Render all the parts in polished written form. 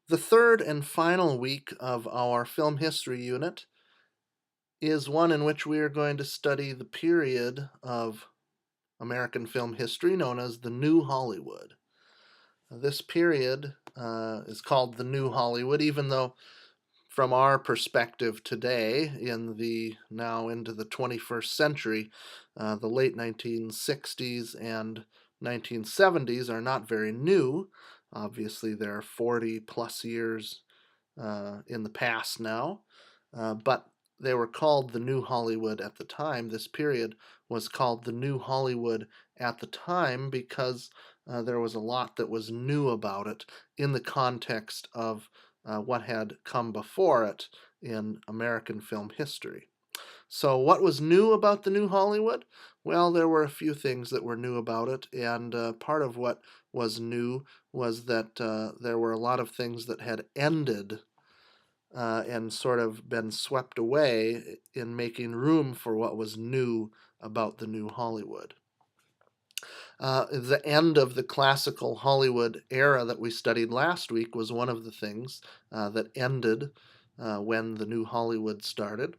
The third and final week of our film history unit is one in which we are going to study the period of American film history known as the New Hollywood. This period is called the New Hollywood, even though from our perspective today, in the now into the 21st century, the late 1960s and 1970s are not very new. Obviously, they're 40 plus years in the past now, but they were called the New Hollywood at the time. This period was called the New Hollywood at the time because there was a lot that was new about it in the context of what had come before it in American film history. So, what was new about the New Hollywood? Well, there were a few things that were new about it, and part of what was new was that there were a lot of things that had ended and sort of been swept away in making room for what was new about the New Hollywood. The end of the classical Hollywood era that we studied last week was one of the things that ended when the New Hollywood started.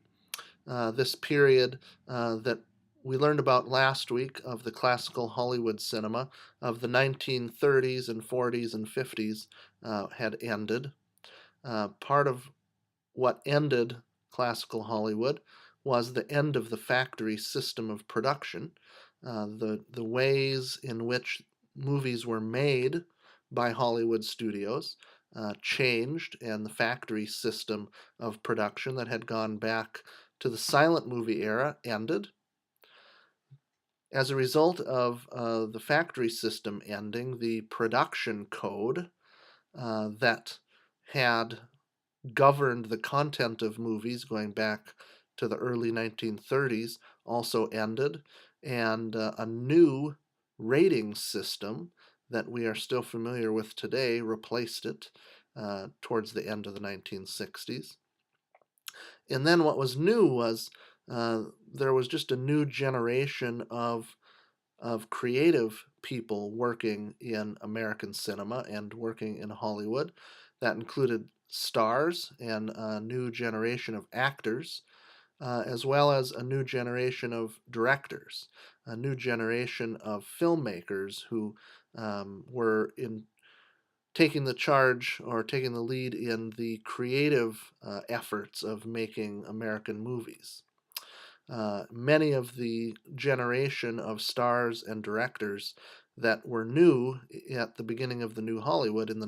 This period that we learned about last week of the classical Hollywood cinema of the 1930s and 40s and 50s had ended. Part of what ended classical Hollywood was the end of the factory system of production. The ways in which movies were made by Hollywood studios changed, and the factory system of production that had gone back to the silent movie era ended. As a result of the factory system ending, the production code that had governed the content of movies going back to the early 1930s also ended, and a new rating system that we are still familiar with today replaced it towards the end of the 1960s. And then what was new was there was just a new generation of creative people working in American cinema and working in Hollywood. That included stars and a new generation of actors, as well as a new generation of directors, a new generation of filmmakers who were in taking the charge or taking the lead in the creative efforts of making American movies. Many of the generation of stars and directors that were new at the beginning of the New Hollywood in the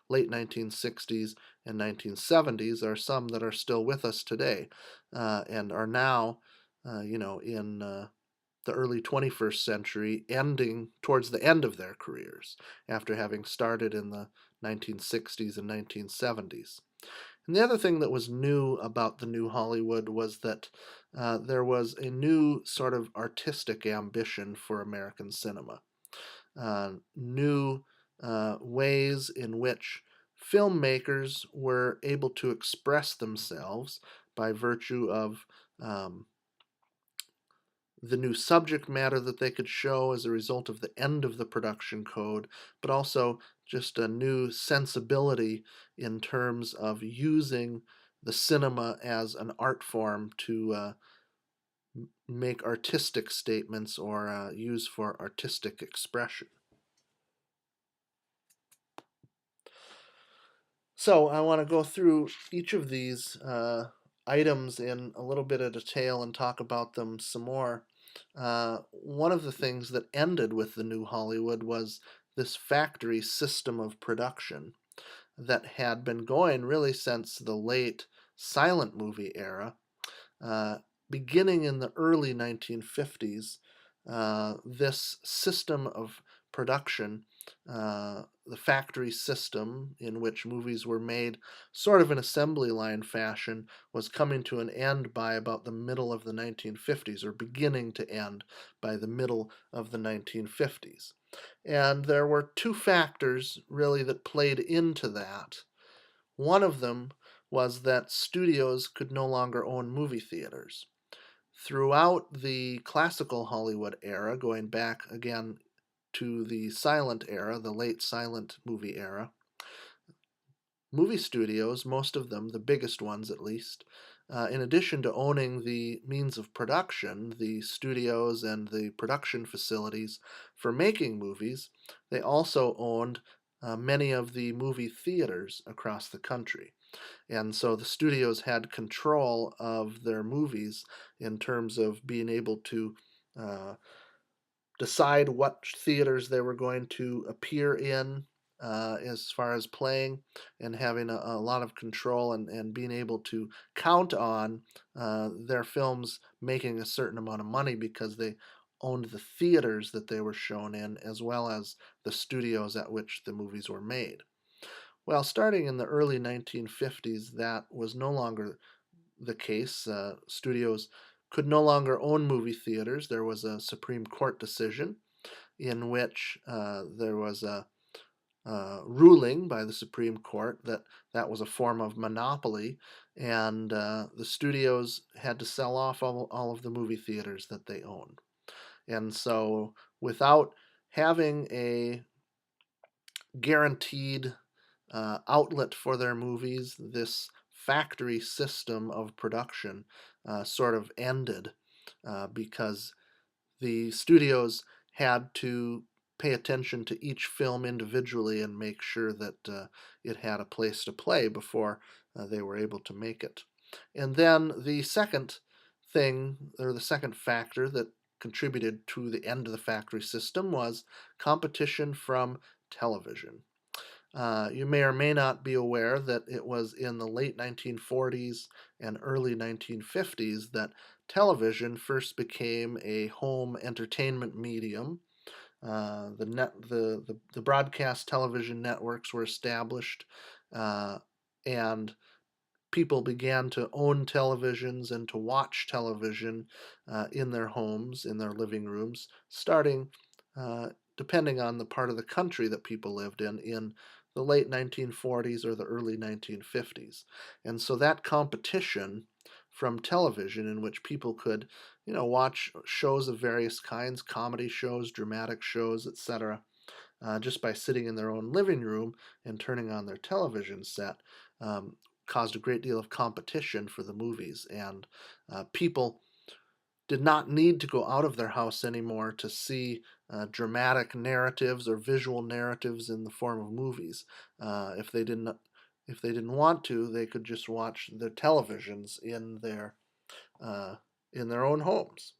late 1960s and 1970s are some that are still with us today and are now, in the early 21st century, ending towards the end of their careers after having started in the 1960s and 1970s. And the other thing that was new about the New Hollywood was that there was a new sort of artistic ambition for American cinema. New ways in which filmmakers were able to express themselves by virtue of um, the new subject matter that they could show as a result of the end of the production code, but also just a new sensibility in terms of using the cinema as an art form to make artistic statements or use for artistic expression. So I want to go through each of these items in a little bit of detail and talk about them some more. One of the things that ended with the New Hollywood was this factory system of production that had been going really since the late silent movie era. Uh, Beginning in the early 1950s, this system of production, the factory system in which movies were made, sort of an assembly line fashion, was coming to an end by about the middle of the 1950s, or beginning to end by the middle of the 1950s. And there were two factors really that played into that. One of them was that studios could no longer own movie theaters. Throughout the classical Hollywood era, going back again to the silent era, the late silent movie era, movie studios, most of them, the biggest ones at least, in addition to owning the means of production, the studios and the production facilities for making movies, they also owned many of the movie theaters across the country. And so the studios had control of their movies in terms of being able to uh, decide what theaters they were going to appear in as far as playing, and having a lot of control, and being able to count on their films making a certain amount of money because they owned the theaters that they were shown in as well as the studios at which the movies were made. Well, starting in the early 1950s, that was no longer the case. Studios could no longer own movie theaters. There was a Supreme Court decision in which there was a ruling by the Supreme Court that that was a form of monopoly, and the studios had to sell off all of the movie theaters that they owned. And so, without having a guaranteed outlet for their movies, this factory system of production sort of ended because the studios had to pay attention to each film individually and make sure that it had a place to play before they were able to make it. And then the second thing, or the second factor that contributed to the end of the factory system, was competition from television. You may or may not be aware that it was in the late 1940s and early 1950s that television first became a home entertainment medium. The broadcast television networks were established, uh, and people began to own televisions and to watch television in their homes, in their living rooms, starting, uh, depending on the part of the country that people lived in the late 1940s or the early 1950s. And so that competition from television, in which people could, watch shows of various kinds, comedy shows, dramatic shows, etc., just by sitting in their own living room and turning on their television set, um, caused a great deal of competition for the movies. And people did not need to go out of their house anymore to see dramatic narratives or visual narratives in the form of movies. If they didn't want to, they could just watch their televisions uh, in their own homes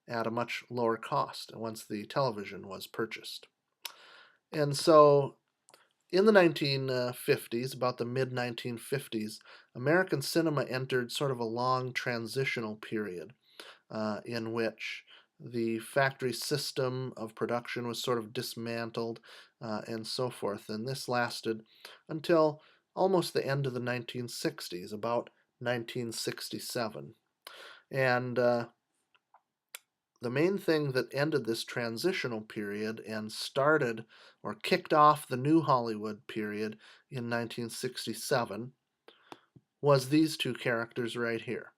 at a much lower cost once the television was purchased. And so in the 1950s, about the mid 1950s, American cinema entered sort of a long transitional period in which the factory system of production was sort of dismantled and so forth. And this lasted until almost the end of the 1960s, about 1967. And the main thing that ended this transitional period and started or kicked off the new Hollywood period in 1967 was these two characters right here.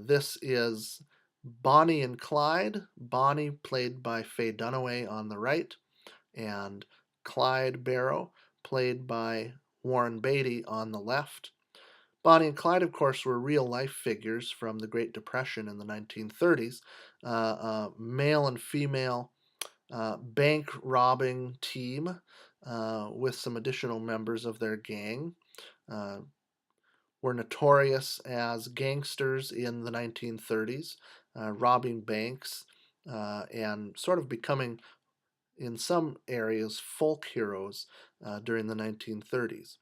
This is Bonnie and Clyde. Bonnie, played by Faye Dunaway on the right, and Clyde Barrow, played by Warren Beatty on the left. Bonnie and Clyde, of course, were real life figures from the Great Depression in the 1930s, male and female bank robbing team with some additional members of their gang. Uh, were notorious as gangsters in the 1930s, robbing banks and sort of becoming, in some areas, folk heroes during the 1930s.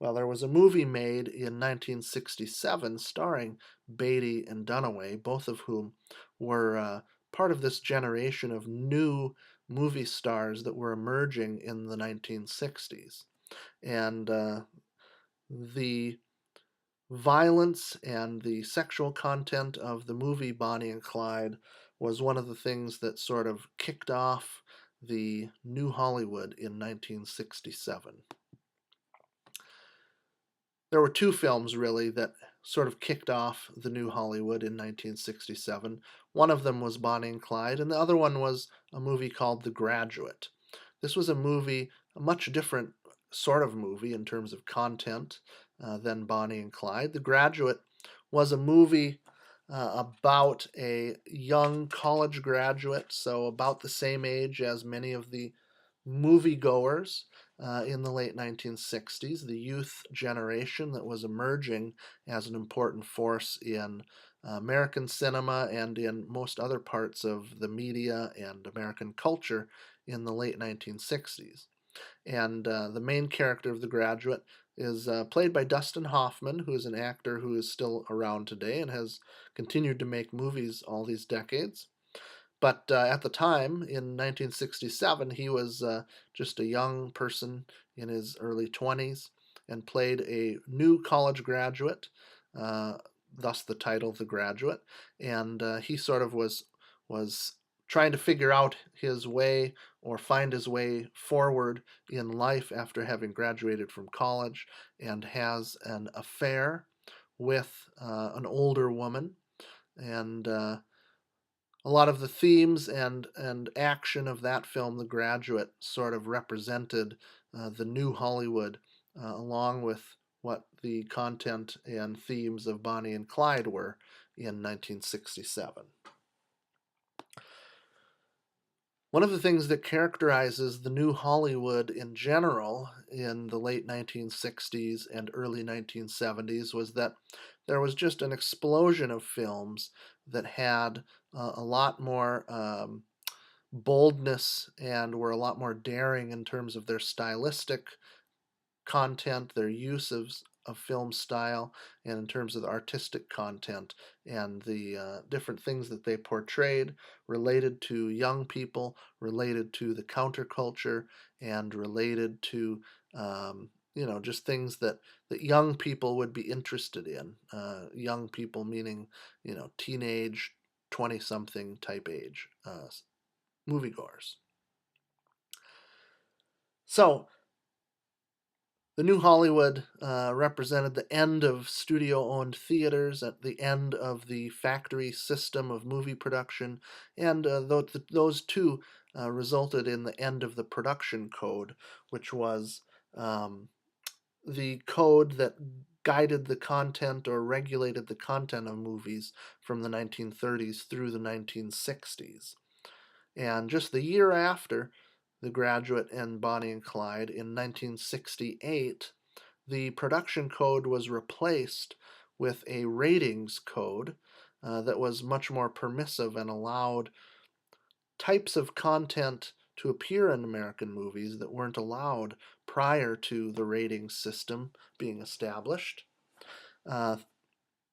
Well, there was a movie made in 1967 starring Beatty and Dunaway, both of whom were part of this generation of new movie stars that were emerging in the 1960s. And the violence and the sexual content of the movie Bonnie and Clyde was one of the things that sort of kicked off the new Hollywood in 1967. There were two films really that sort of kicked off the new Hollywood in 1967. One of them was Bonnie and Clyde, and the other one was a movie called The Graduate. This was a movie much different sort of movie in terms of content than Bonnie and Clyde. The Graduate was a movie about a young college graduate, so about the same age as many of the moviegoers in the late 1960s, the youth generation that was emerging as an important force in American cinema and in most other parts of the media and American culture in the late 1960s. And the main character of The Graduate is played by Dustin Hoffman, who is an actor who is still around today and has continued to make movies all these decades. But at the time, in 1967, he was just a young person in his early 20s and played a new college graduate, uh, thus the title The Graduate. And he sort of was trying to figure out his way or find his way forward in life after having graduated from college, and has an affair with an older woman. And a lot of the themes and action of that film, The Graduate, sort of represented the new Hollywood, along with what the content and themes of Bonnie and Clyde were in 1967. One of the things that characterizes the new Hollywood in general in the late 1960s and early 1970s was that there was just an explosion of films that had a lot more boldness and were a lot more daring in terms of their stylistic content, their use of film style, and in terms of the artistic content and the different things that they portrayed related to young people, related to the counterculture, and related to just things that young people would be interested in. Young people meaning teenage, 20-something type age moviegoers. So the new Hollywood represented the end of studio owned theaters, at the end of the factory system of movie production, and those two resulted in the end of the production code, which was um, the code that guided the content or regulated the content of movies from the 1930s through the 1960s. And just the year after The Graduate and Bonnie and Clyde, in 1968, the production code was replaced with a ratings code that was much more permissive and allowed types of content to appear in American movies that weren't allowed prior to the ratings system being established. Uh,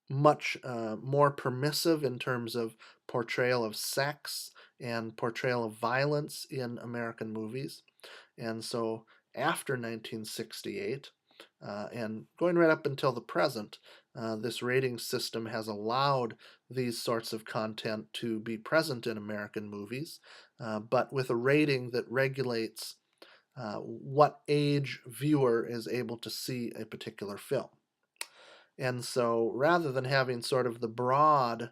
Much more permissive in terms of portrayal of sex and portrayal of violence in American movies. And so after 1968, and going right up until the present, this rating system has allowed these sorts of content to be present in American movies, but with a rating that regulates what age viewer is able to see a particular film. And so rather than having sort of the broad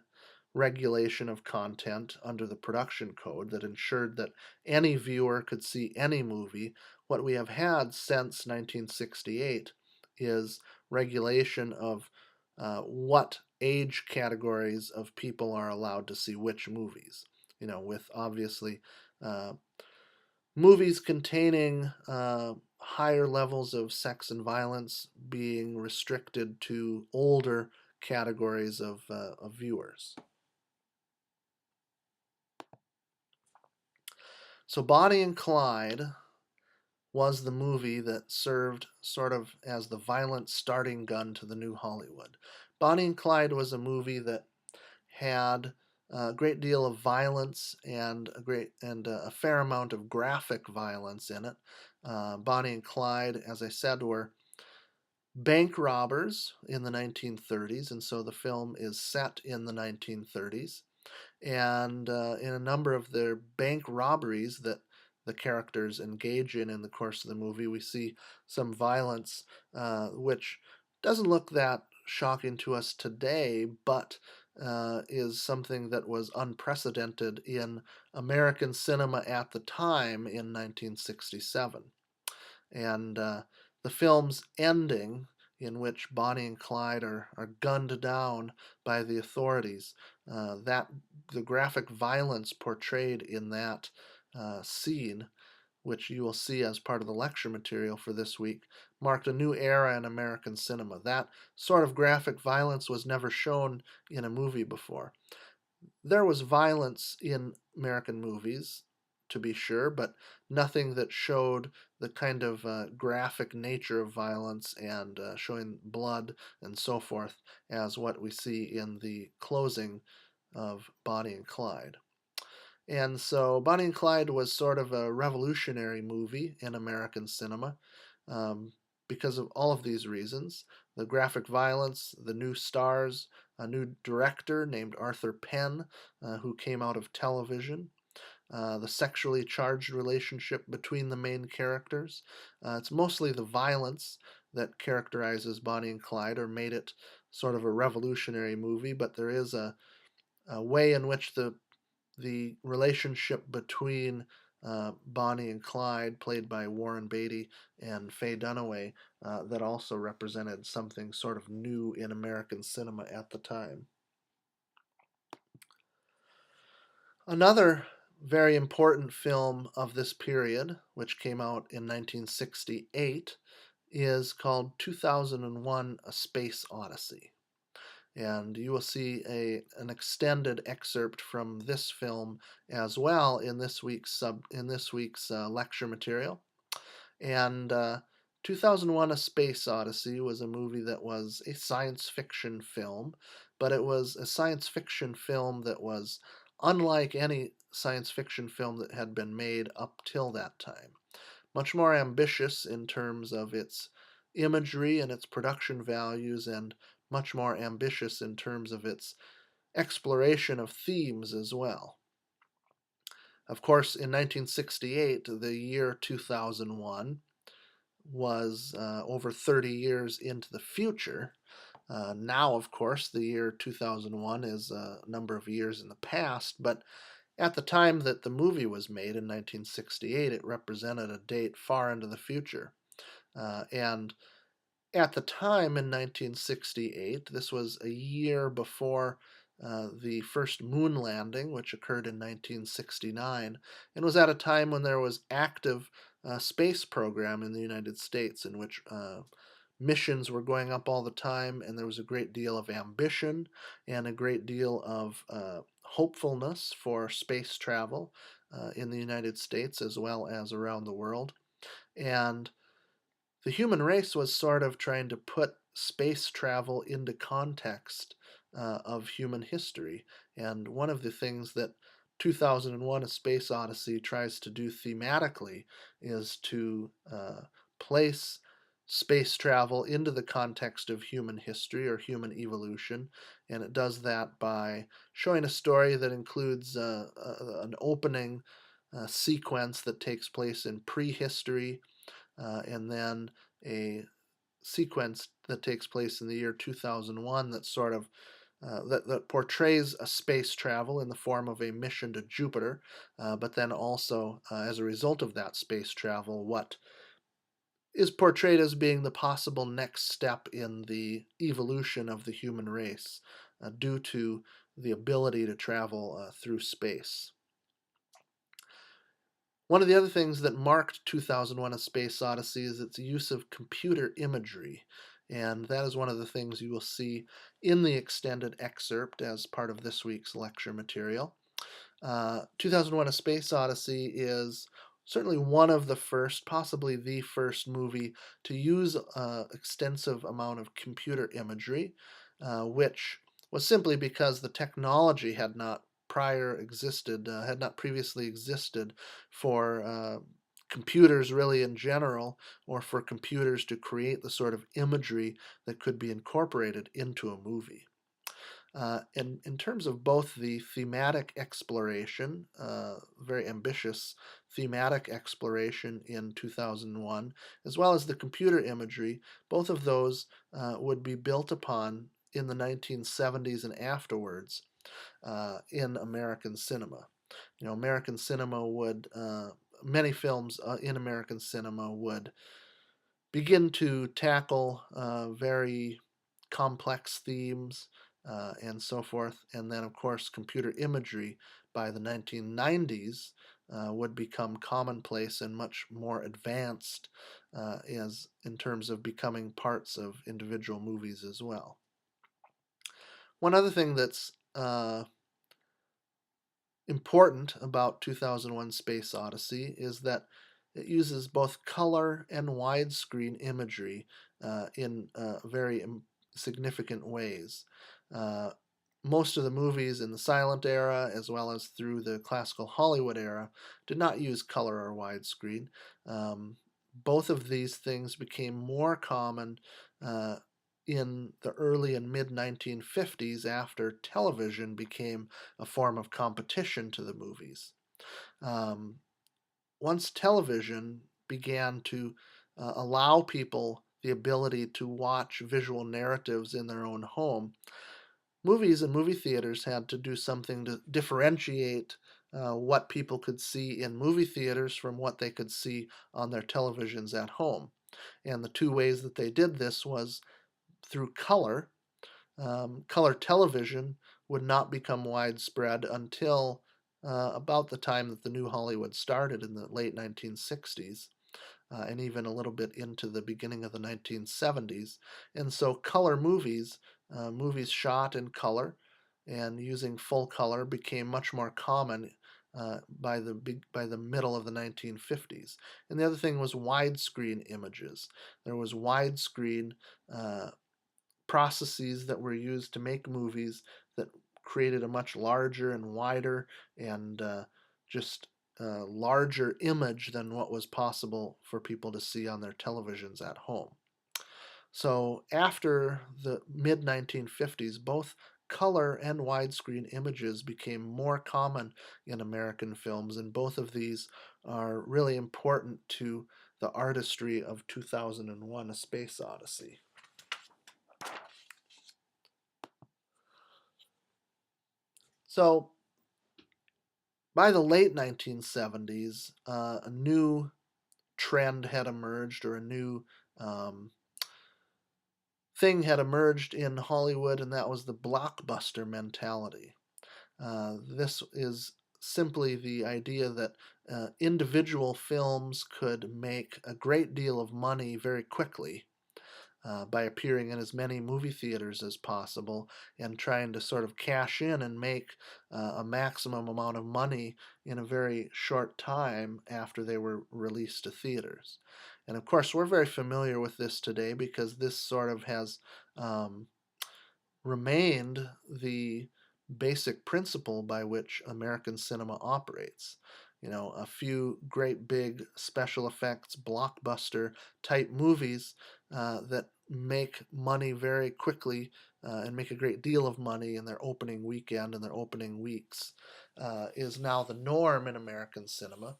regulation of content under the production code that ensured that any viewer could see any movie, what we have had since 1968 is regulation of what age categories of people are allowed to see which movies. With obviously uh, movies containing higher levels of sex and violence being restricted to older categories of viewers. So Bonnie and Clyde was the movie that served sort of as the violent starting gun to the new Hollywood. Bonnie and Clyde was a movie that had a great deal of violence and a fair amount of graphic violence in it. Bonnie and Clyde, as I said, were bank robbers in the 1930s, and so the film is set in the 1930s. And in a number of their bank robberies that the characters engage in the course of the movie, we see some violence, which doesn't look that shocking to us today, but is something that was unprecedented in American cinema at the time in 1967. And the film's ending, in which Bonnie and Clyde are gunned down by the authorities, that the graphic violence portrayed in that scene, which you will see as part of the lecture material for this week, marked a new era in American cinema. That sort of graphic violence was never shown in a movie before. There was violence in American movies, to be sure, but nothing that showed the kind of graphic nature of violence and showing blood and so forth as what we see in the closing of Bonnie and Clyde. And so Bonnie and Clyde was sort of a revolutionary movie in American cinema um, because of all of these reasons: the graphic violence, the new stars, a new director named Arthur Penn, who came out of television, the sexually charged relationship between the main characters. It's mostly the violence that characterizes Bonnie and Clyde or made it sort of a revolutionary movie, but there is a way in which the relationship between Bonnie and Clyde, played by Warren Beatty and Faye Dunaway, that also represented something sort of new in American cinema at the time. Another very important film of this period, which came out in 1968, is called 2001: A Space Odyssey. And you will see an extended excerpt from this film as well in this week's lecture material. And 2001: A Space Odyssey was a movie that was a science fiction film, but it was a science fiction film that was unlike any science fiction film that had been made up till that time. Much more ambitious in terms of its imagery and its production values, and much more ambitious in terms of its exploration of themes as well. Of course, in 1968, the year 2001 was over 30 years into the future. Now, of course, the year 2001 is a number of years in the past, but at the time that the movie was made in 1968, it represented a date far into the future. And at the time in 1968, this was a year before the first moon landing, which occurred in 1969, and was at a time when there was active space program in the United States, in which missions were going up all the time, and there was a great deal of ambition and a great deal of hopefulness for space travel in the United States as well as around the world. And the human race was sort of trying to put space travel into context of human history. And one of the things that 2001: A Space Odyssey tries to do thematically is to place space travel into the context of human history or human evolution. And it does that by showing a story that includes an opening sequence that takes place in prehistory, and then a sequence that takes place in the year 2001 that sort of that portrays a space travel in the form of a mission to Jupiter, but then also, as a result of that space travel, what is portrayed as being the possible next step in the evolution of the human race due to the ability to travel through space. One of the other things that marked 2001: A Space Odyssey is its use of computer imagery, and that is one of the things you will see in the extended excerpt as part of this week's lecture material. 2001: A Space Odyssey is certainly one of the first, possibly the first movie to use an extensive amount of computer imagery, which was simply because the technology had not previously existed for computers really in general, or for computers to create the sort of imagery that could be incorporated into a movie. In terms of both the thematic exploration, very ambitious thematic exploration in 2001, as well as the computer imagery, both of those would be built upon in the 1970s and afterwards in American cinema. You know, American cinema would, many films in American cinema would begin to tackle very complex themes and so forth. And then, of course, computer imagery by the 1990s would become commonplace and much more advanced as in terms of becoming parts of individual movies as well. One other thing that's important about 2001 Space Odyssey is that it uses both color and widescreen imagery in very significant ways. Uh, most of the movies in the silent era, as well as through the classical Hollywood era, did not use color or widescreen. Um, both of these things became more common uh, in the early and mid 1950s after television became a form of competition to the movies. Um, Once television began to allow people the ability to watch visual narratives in their own home, movies and movie theaters had to do something to differentiate what people could see in movie theaters from what they could see on their televisions at home. And the two ways that they did this was through color. Color television would not become widespread until about the time that the new Hollywood started in the late 1960s. And even a little bit into the beginning of the 1970s. And so, color movies, movies shot in color and using full color, became much more common by the middle of the 1950s. And the other thing was widescreen images. There was widescreen uh, processes that were used to make movies that created a much larger and wider and just larger image than what was possible for people to see on their televisions at home. So after the mid 1950s, both color and widescreen images became more common in American films, and both of these are really important to the artistry of 2001 A Space Odyssey. So by the late 1970s, a new trend had emerged, or a new um, thing had emerged in Hollywood, and that was the blockbuster mentality. This is simply the idea that individual films could make a great deal of money very quickly by appearing in as many movie theaters as possible and trying to sort of cash in and make a maximum amount of money in a very short time after they were released to theaters. And of course, we're very familiar with this today because this sort of has um, remained the basic principle by which American cinema operates. You know, a few great big special effects, blockbuster type movies that make money very quickly and make a great deal of money in their opening weekend and their opening weeks is now the norm in American cinema.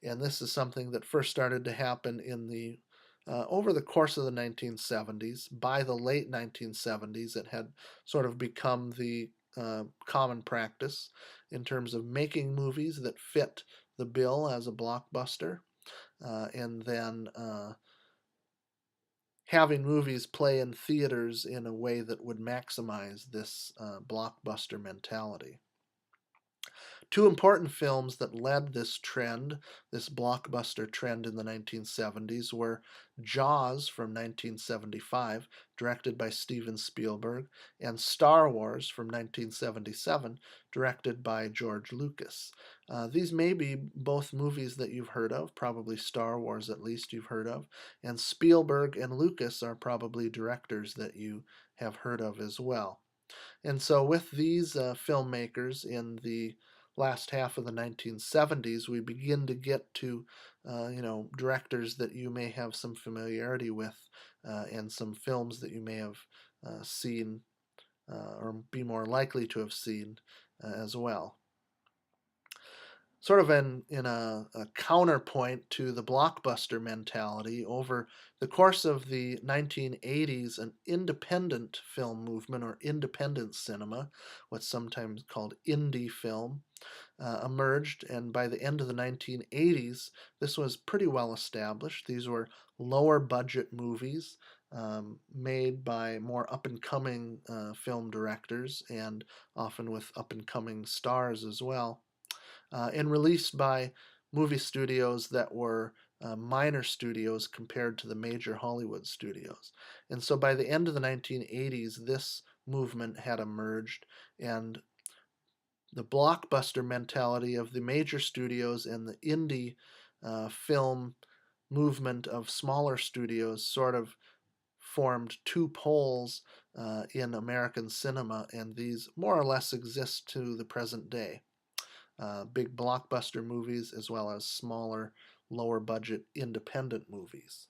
And this is something that first started to happen in the over the course of the 1970s. By the late 1970s, it had sort of become the common practice in terms of making movies that fit the bill as a blockbuster, and then having movies play in theaters in a way that would maximize this blockbuster mentality. Two important films that led this trend, this blockbuster trend in the 1970s, were Jaws from 1975, directed by Steven Spielberg, and Star Wars from 1977, directed by George Lucas. These may be both movies that you've heard of, probably Star Wars at least you've heard of, and Spielberg and Lucas are probably directors that you have heard of as well. And so, with these filmmakers in the last half of the 1970s, we begin to get to, directors that you may have some familiarity with, and some films that you may have seen or be more likely to have seen as well. sort of in a counterpoint to the blockbuster mentality. Over the course of the 1980s, an independent film movement or independent cinema, what's sometimes called indie film, emerged, and by the end of the 1980s, this was pretty well established. These were lower budget movies made by more up and coming film directors and often with up and coming stars as well, and released by movie studios that were minor studios compared to the major Hollywood studios. And so by the end of the 1980s, this movement had emerged, and the blockbuster mentality of the major studios and the indie film movement of smaller studios sort of formed two poles in American cinema, and these more or less exist to the present day. Big blockbuster movies as well as smaller, lower budget independent movies.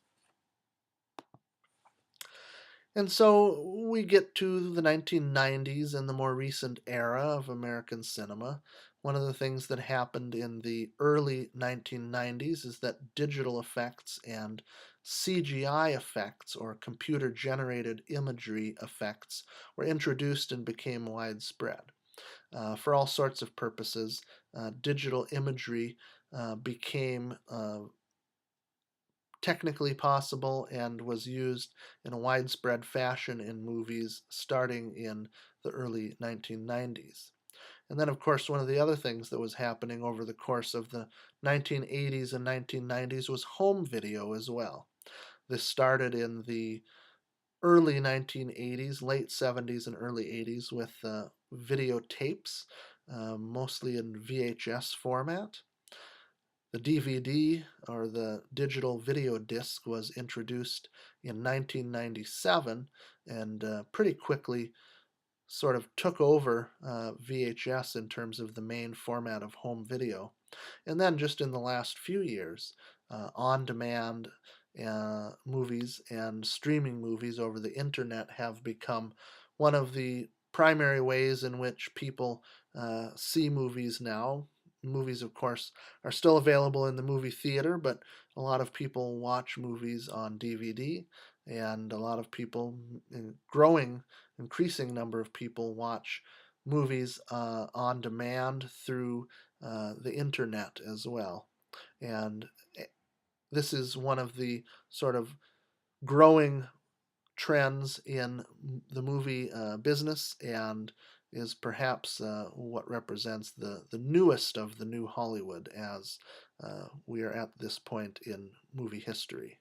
And so we get to the 1990s and the more recent era of American cinema. One of the things that happened in the early 1990s is that digital effects and CGI effects, or computer generated imagery effects, were introduced and became widespread. For all sorts of purposes, digital imagery became technically possible and was used in a widespread fashion in movies starting in the early 1990s. And then, of course, one of the other things that was happening over the course of the 1980s and 1990s was home video as well. This started in the early 1980s, late 70s, and early 80s with videotapes, mostly in VHS format. The DVD, or the digital video disc, was introduced in 1997 and pretty quickly sort of took over VHS in terms of the main format of home video. And then just in the last few years, on demand movies and streaming movies over the internet have become one of the primary ways in which people see movies now. Movies, of course, are still available in the movie theater, but a lot of people watch movies on DVD, and a lot of people, growing, increasing number of people, watch movies on demand through the internet as well. And this is one of the sort of growing trends in the movie business, and is perhaps what represents the newest of the new Hollywood as we are at this point in movie history.